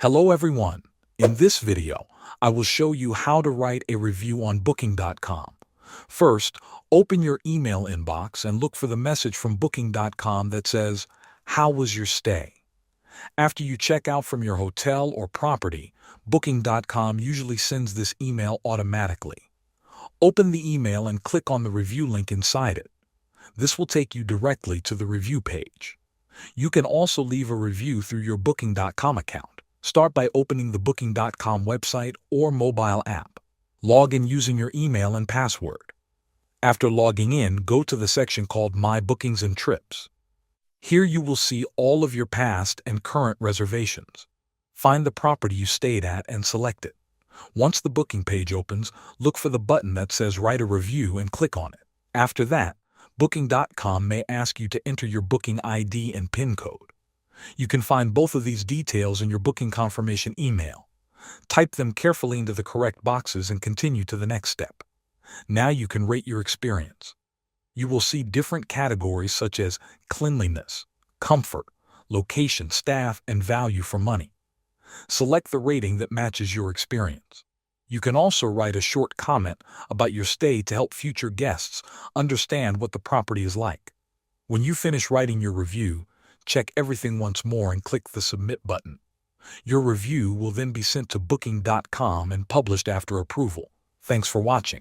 Hello everyone. In this video, I will show you how to write a review on Booking.com. First, open your email inbox and look for the message from Booking.com that says, "How was your stay?" After you check out from your hotel or property, Booking.com usually sends this email automatically. Open the email and click on the review link inside it. This will take you directly to the review page. You can also leave a review through your Booking.com account. Start by opening the Booking.com website or mobile app. Log in using your email and password. After logging in, go to the section called My Bookings and Trips. Here you will see all of your past and current reservations. Find the property you stayed at and select it. Once the booking page opens, look for the button that says Write a Review and click on it. After that, Booking.com may ask you to enter your booking ID and PIN code. You can find both of these details in your booking confirmation email. Type them carefully into the correct boxes and continue to the next step. Now you can rate your experience. You will see different categories such as cleanliness, comfort, location, staff, and value for money. Select the rating that matches your experience. You can also write a short comment about your stay to help future guests understand what the property is like. When you finish writing your review, check everything once more and click the Submit button. Your review will then be sent to Booking.com and published after approval. Thanks for watching.